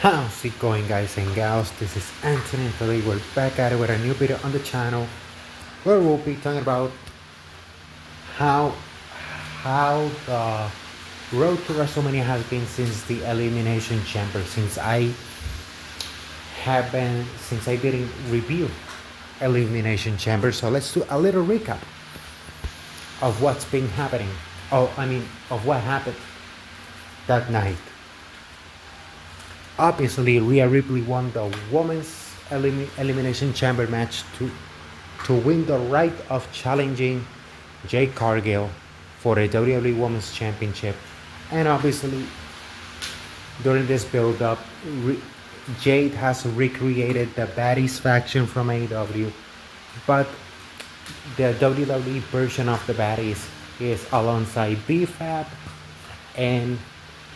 How's it going, guys and gals? This is Anthony and today we're back at it with a new video on the channel where we'll be talking about how the road to WrestleMania has been since the Elimination Chamber, since I didn't review Elimination Chamber. So let's do a little recap of what's been happening. Of what happened that night. Obviously, Rhea Ripley won the women's elimination chamber match to win the right of challenging Jade Cargill for the WWE Women's Championship. And obviously, during this build-up, Jade has recreated the Baddies faction from AEW, but the WWE version of the Baddies is alongside BFAB and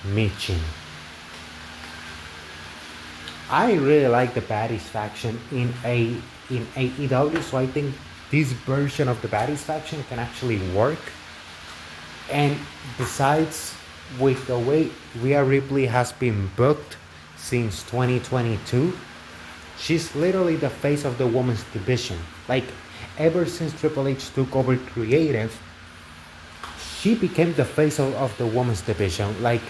Michin. I really like the Baddies faction in AEW, so I think this version of the Baddies faction can actually work. And besides, with the way Rhea Ripley has been booked since 2022, she's literally the face of the women's division. Like, ever since Triple H took over creative, she became the face of the women's division. Like,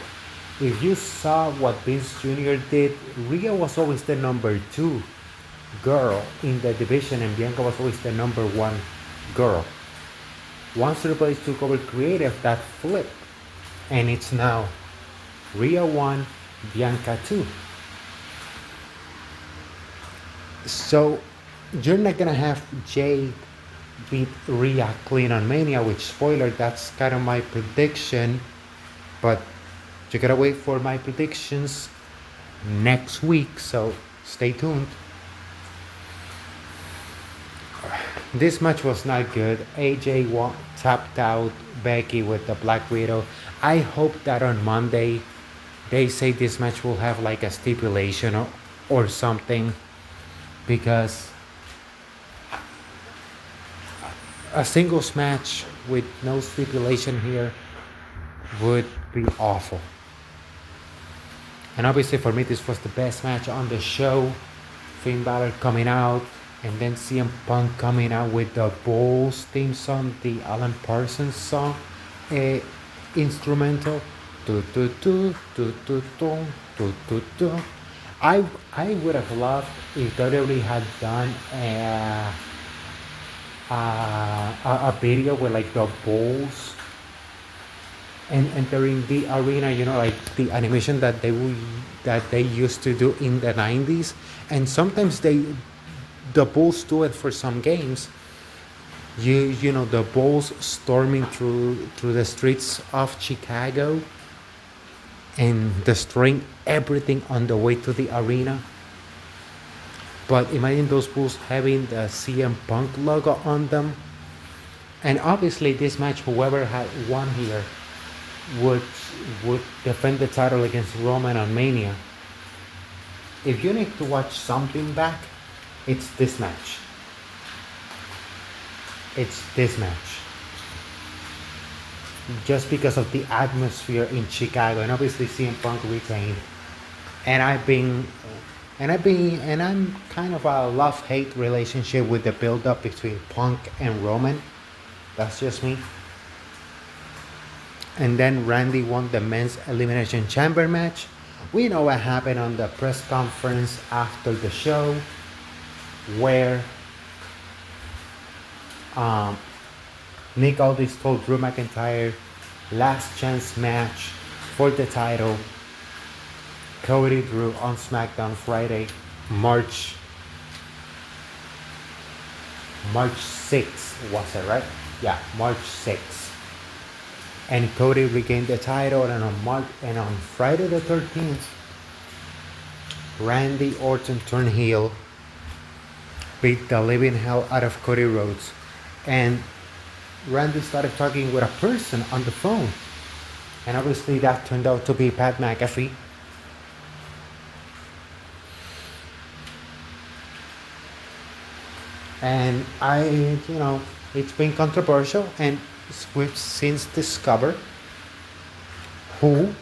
if you saw what Vince Jr. did, Rhea was always the number 2 girl in the division and Bianca was always the number 1 girl. Once Triple H took over creative, that flipped. And it's now Rhea 1, Bianca 2. So you're not gonna have Jade beat Rhea clean on Mania, which, spoiler, that's kind of my prediction. But you gotta wait for my predictions next week, so stay tuned. This match was not good. AJ tapped out Becky with the Black Widow. I hope that on Monday they say this match will have like a stipulation or something, because a singles match with no stipulation here would be awful. And obviously for me, this was the best match on the show. Finn Balor coming out, and then CM Punk coming out with the Bulls theme song, the Alan Parsons song, instrumental. I would have loved if WWE had done a video with like the Bulls and entering the arena, like the animation that they used to do in the 90s. And sometimes the Bulls do it for some games. You know, the Bulls storming through the streets of Chicago and destroying everything on the way to the arena. But imagine those Bulls having the CM Punk logo on them. And obviously this match, whoever had won here would defend the title against Roman on Mania. If you need to watch something back, it's this match. It's this match. Just because of the atmosphere in Chicago, and obviously CM Punk retained. And I'm kind of a love-hate relationship with the build-up between Punk and Roman. That's just me. And then Randy won the men's elimination chamber match. We know what happened on the press conference after the show, where Nick Aldis told Drew McIntyre, last chance match for the title. Cody Drew on SmackDown Friday, March 6th, was it right? Yeah, March 6th. And Cody regained the title, and on Friday the 13th, Randy Orton turned heel, beat the living hell out of Cody Rhodes, and Randy started talking with a person on the phone, and obviously that turned out to be Pat McAfee. And it's been controversial, and we've since discovered who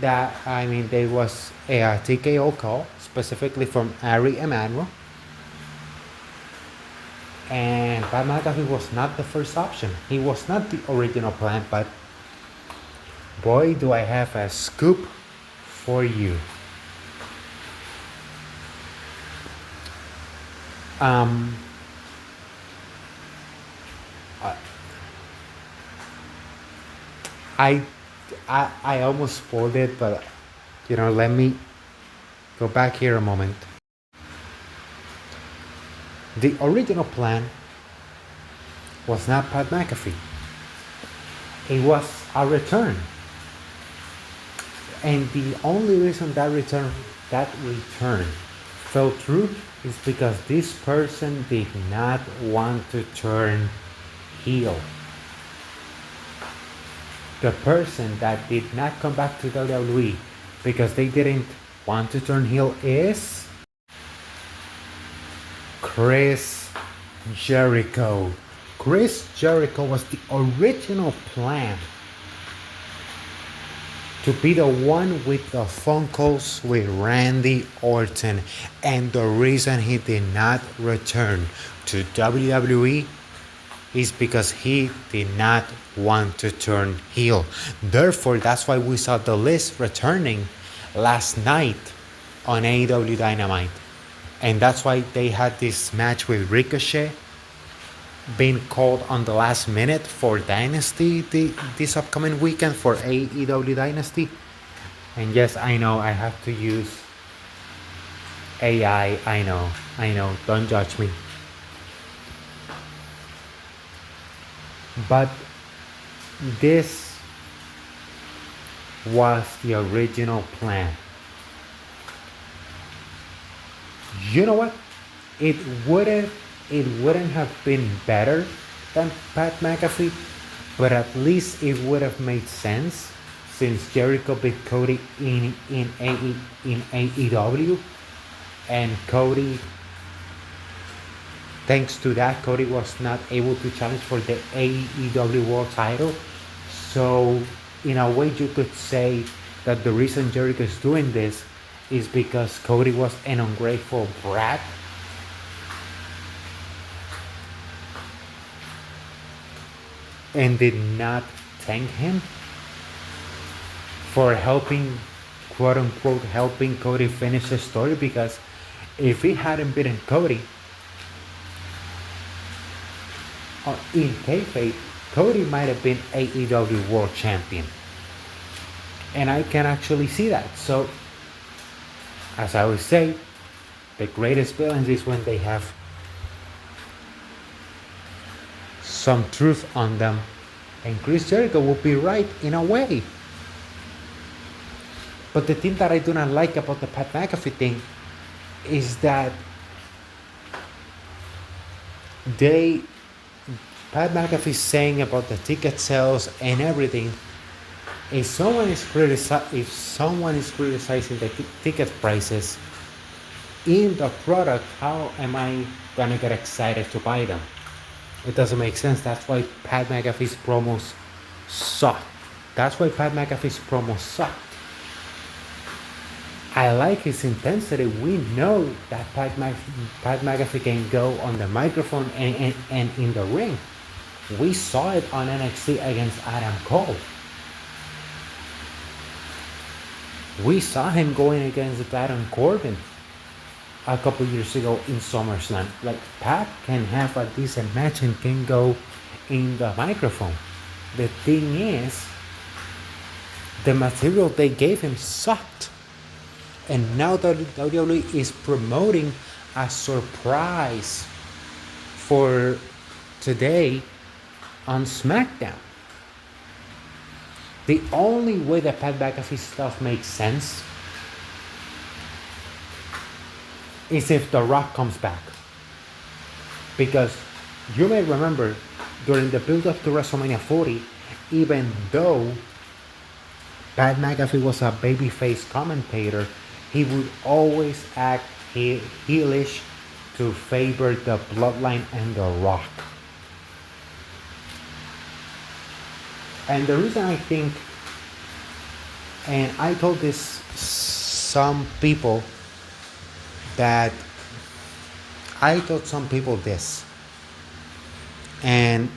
that I mean there was a TKO call specifically from Ari Emanuel, and Pat McAfee was not the first option. He was not the original plan, but boy, do I have a scoop for you. Um, I, I almost spoiled it, but let me go back here a moment. The original plan was not Pat McAfee. It was a return. And the only reason that return fell through is because this person did not want to turn heel. The person that did not come back to WWE because they didn't want to turn heel is Chris Jericho. Chris Jericho was the original plan to be the one with the phone calls with Randy Orton, and the reason he did not return to WWE is because he did not want to turn heel. Therefore, that's why we saw the list returning last night on AEW Dynamite. And that's why they had this match with Ricochet being called on the last minute for Dynasty this upcoming weekend for AEW Dynasty. And yes, I know I have to use AI. I know, don't judge me. But this was the original plan. You know what? It wouldn't have been better than Pat McAfee, but at least it would have made sense since Jericho beat Cody in AEW, and Cody, thanks to that, Cody was not able to challenge for the AEW World Title. So in a way, you could say that the reason Jericho is doing this is because Cody was an ungrateful brat and did not thank him for helping, quote unquote, helping Cody finish the story. Because if he hadn't beaten Cody in kayfabe, Cody might have been AEW World Champion, and I can actually see that. So, as I always say, the greatest villains is when they have some truth on them, and Chris Jericho would be right in a way. But the thing that I do not like about the Pat McAfee thing is that Pat McAfee saying about the ticket sales and everything. If someone is criticizing the ticket prices in the product, how am I gonna get excited to buy them? It doesn't make sense. That's why Pat McAfee's promos suck. I like his intensity. We know that Pat McAfee can go on the microphone and in the ring. We saw it on NXT against Adam Cole. We saw him going against Baron Corbin a couple years ago in SummerSlam. Like, Pat can have a decent match and can go in the microphone. The thing is, the material they gave him sucked. And now WWE is promoting a surprise for today on SmackDown. The only way that Pat McAfee stuff makes sense is if The Rock comes back. Because you may remember, during the build-up to WrestleMania 40, even though Pat McAfee was a babyface commentator, he would always act heelish to favor the Bloodline and The Rock. And the reason I think And I told this some people that I told some people this, and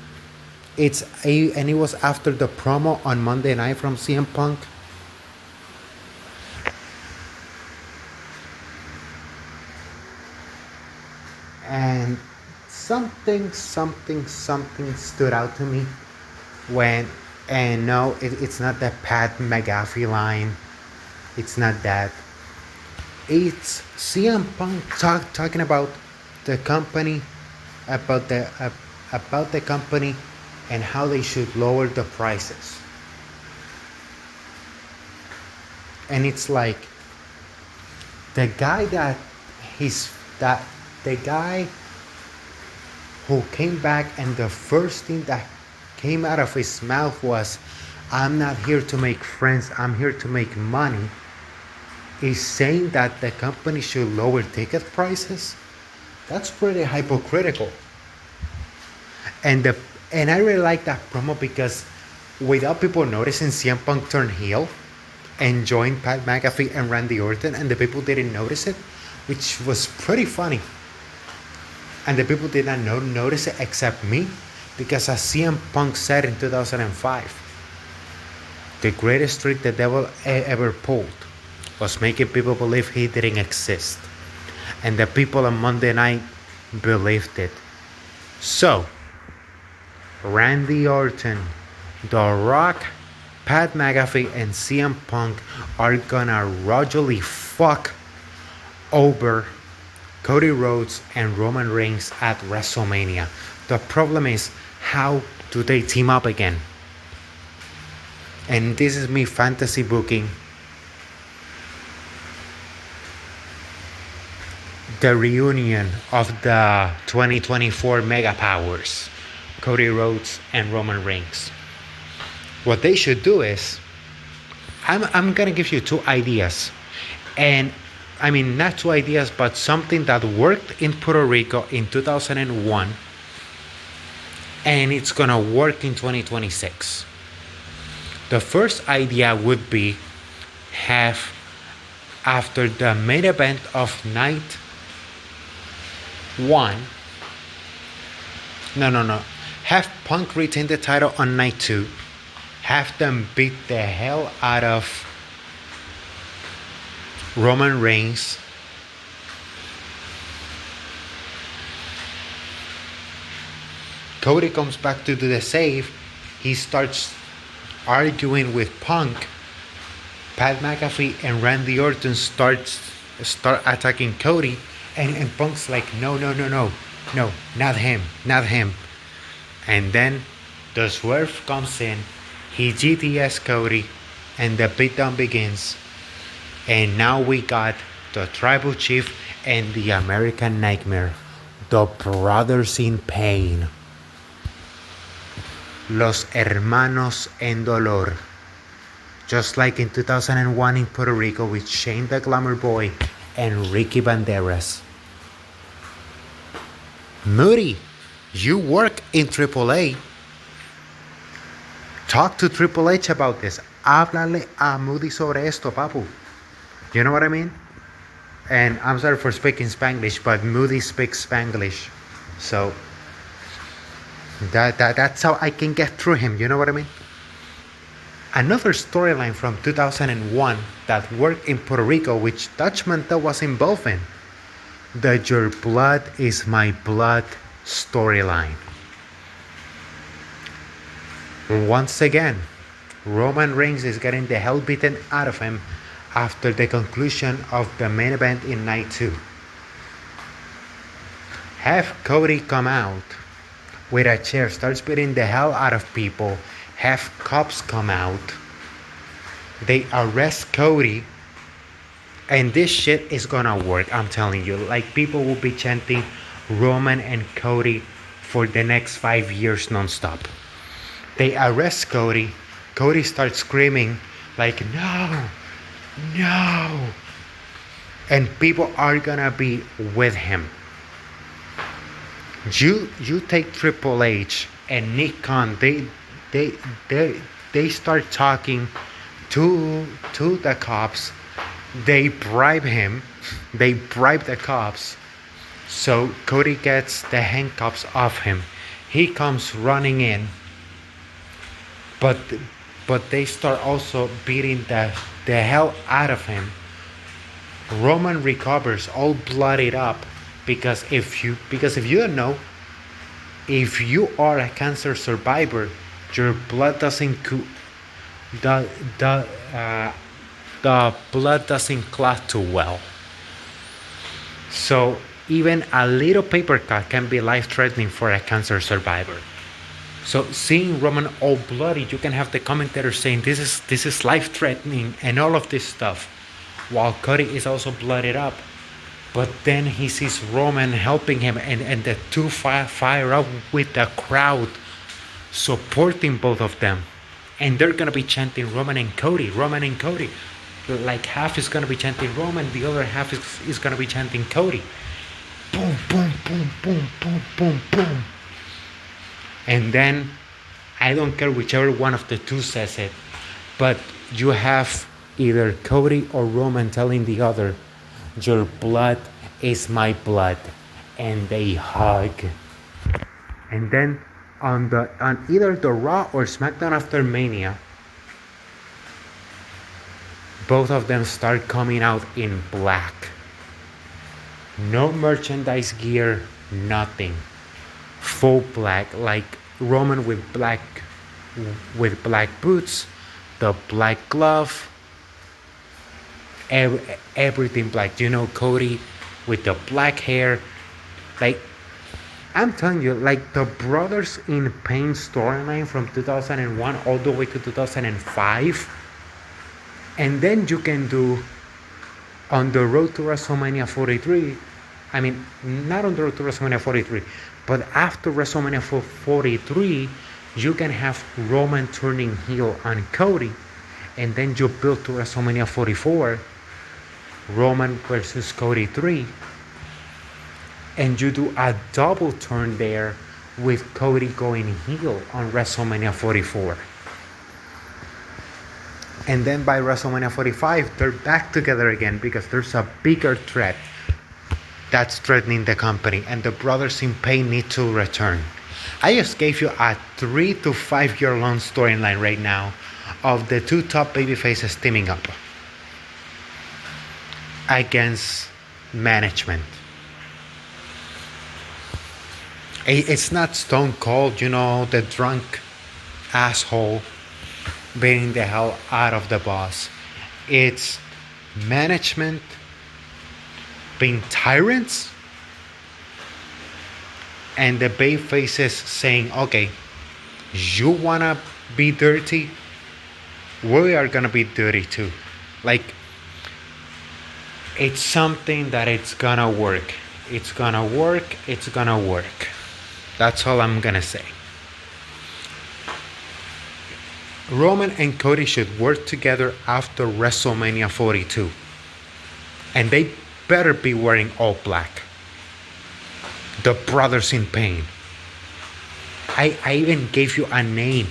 it was after the promo on Monday night from CM Punk. And something stood out to me when, and no, it's not the Pat McAfee line. It's not that. It's CM Punk talking about the company, about the company, and how they should lower the prices. And it's like the guy that he's that the guy who came back, and the first thing that came out of his mouth was, "I'm not here to make friends, I'm here to make money," is saying that the company should lower ticket prices. That's pretty hypocritical. And the and I really like that promo because without people noticing, CM Punk turned heel and joined Pat McAfee and Randy Orton, and the people didn't notice it, which was pretty funny. And the people did not notice it except me, because as CM Punk said in 2005, the greatest trick the devil ever pulled was making people believe he didn't exist. And the people on Monday night believed it. So, Randy Orton, The Rock, Pat McAfee, and CM Punk are gonna royally fuck over Cody Rhodes and Roman Reigns at WrestleMania. The problem is, how do they team up again? And this is me fantasy booking the reunion of the 2024 Mega Powers, Cody Rhodes and Roman Reigns. What they should do is, I'm gonna give you two ideas, and I mean, not two ideas, but something that worked in Puerto Rico in 2001, and it's gonna work in 2026. The first idea would be have, after the main event of night one, have Punk retain the title on night two, have them beat the hell out of Roman Reigns, Cody comes back to do the save, he starts arguing with Punk, Pat McAfee and Randy Orton start attacking Cody, and Punk's like, no, not him. And then the swerve comes in, he GTS Cody, and the beatdown begins. And now we got the Tribal Chief and the American Nightmare, the Brothers in Pain, Los Hermanos en Dolor, just like in 2001 in Puerto Rico with Shane the Glamour Boy and Ricky Banderas. Moody, you work in AAA. Talk to Triple H about this. Háblale a Moody sobre esto, papu. You know what I mean? And I'm sorry for speaking Spanglish, but Moody speaks Spanglish. So that's how I can get through him. You know what I mean? Another storyline from 2001 that worked in Puerto Rico, which Dutch Mantel was involved in, the Your Blood is My Blood storyline. Once again, Roman Reigns is getting the hell beaten out of him after the conclusion of the main event in night 2. Have Cody come out with a chair, starts beating the hell out of people. Have cops come out. They arrest Cody. And this shit is gonna work, I'm telling you. Like, people will be chanting Roman and Cody for the next 5 years nonstop. They arrest Cody. Cody starts screaming like, no. And people are gonna be with him. You take Triple H and Nick Khan, they start talking to the cops. They bribe him. They bribe the cops. So Cody gets the handcuffs off him. He comes running in, but they start also beating the hell out of him. Roman recovers all bloodied up because if you don't know, if you are a cancer survivor, your blood doesn't the the uh, the blood doesn't clot too well. So even a little paper cut can be life-threatening for a cancer survivor. So seeing Roman all bloody, you can have the commentator saying this is life-threatening and all of this stuff, while Cody is also blooded up. But then he sees Roman helping him, and the two fire up with the crowd supporting both of them. And they're gonna be chanting Roman and Cody, Roman and Cody. Like half is gonna be chanting Roman, the other half is gonna be chanting Cody. Boom, boom, boom, boom, boom, boom, boom. And then I don't care whichever one of the two says it, but you have either Cody or Roman telling the other, your blood is my blood, and they hug. And then on either the Raw or SmackDown after Mania, both of them start coming out in black. No merchandise gear, nothing. Full black, like Roman with black boots, the black glove, everything black. You know, Cody with the black hair. Like, I'm telling you, like the Brothers in Pain storyline from 2001 all the way to 2005. And then you can do on the road to WrestleMania 43. I mean, not on the road to WrestleMania 43, but after WrestleMania 43, you can have Roman turning heel on Cody, and then you build to WrestleMania 44, Roman versus Cody 3, and you do a double turn there with Cody going heel on WrestleMania 44. And then by WrestleMania 45, they're back together again because there's a bigger threat that's threatening the company, and the Brothers in Pain need to return. I just gave you a 3 to 5 year long storyline right now of the two top babyfaces teaming up against management. It's not Stone Cold, you know, the drunk asshole beating the hell out of the boss. It's management being tyrants, and the bay faces saying, okay, you wanna be dirty, we are gonna be dirty too. Like, it's something that it's gonna work. It's gonna work. It's gonna work. That's all I'm gonna say. Roman and Cody should work together after WrestleMania 42. And they better be wearing all black. The Brothers in Pain. I even gave you a name.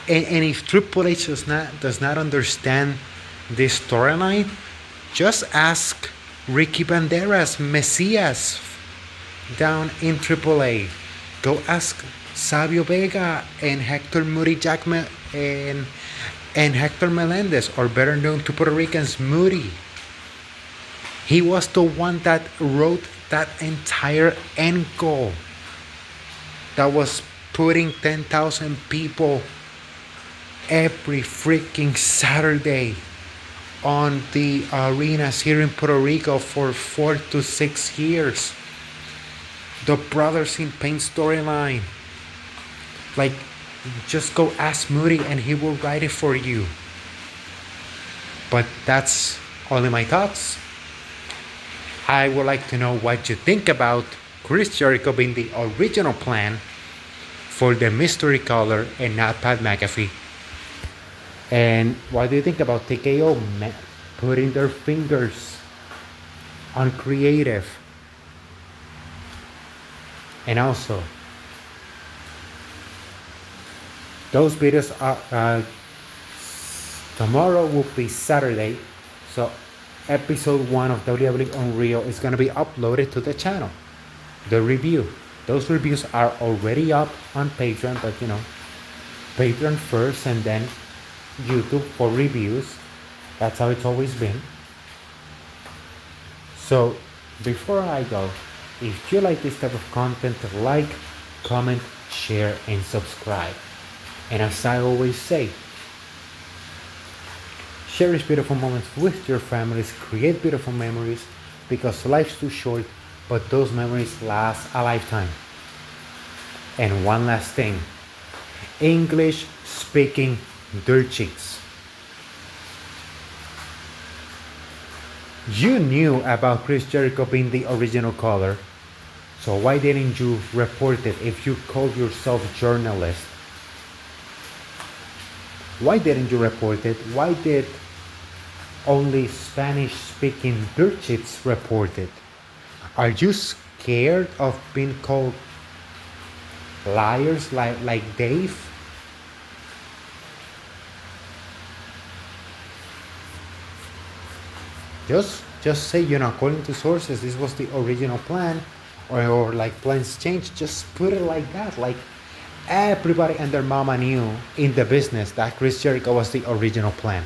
And if Triple H does not understand this storyline, just ask Ricky Banderas, Messias, down in AAA. Go ask Savio Vega and Hector Moody Jackman and Hector Melendez, or better known to Puerto Ricans, Moody. He was the one that wrote that entire end goal that was putting 10,000 people every freaking Saturday on the arenas here in Puerto Rico for 4 to 6 years. The Brothers in Pain storyline. Like, just go ask Moody and he will write it for you. But that's only my thoughts. I would like to know what you think about Chris Jericho being the original plan for the mystery caller and not Pat McAfee. And what do you think about TKO putting their fingers on creative? And also, those videos Tomorrow will be Saturday, so episode 1 of WWE Unreal is going to be uploaded to the channel. The review. Those reviews are already up on Patreon, but Patreon first and then YouTube for reviews. That's how it's always been. So before I go, if you like this type of content, like, comment, share, and subscribe. And as I always say, cherish beautiful moments with your families, create beautiful memories, because life's too short, but those memories last a lifetime. And one last thing, English speaking dirt sheets. You knew about Chris Jericho being the original caller, so why didn't you report it if you called yourself a journalist? Why didn't you report it? Why did only Spanish-speaking dirt sheets report it? Are you scared of being called liars like Dave? Just say, according to sources, this was the original plan, or like plans change. Just put it like that. Like everybody and their mama knew in the business that Chris Jericho was the original plan.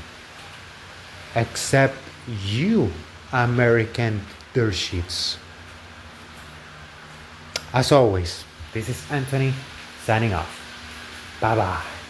Except you, American dirt sheets. As always, this is Anthony signing off. Bye bye.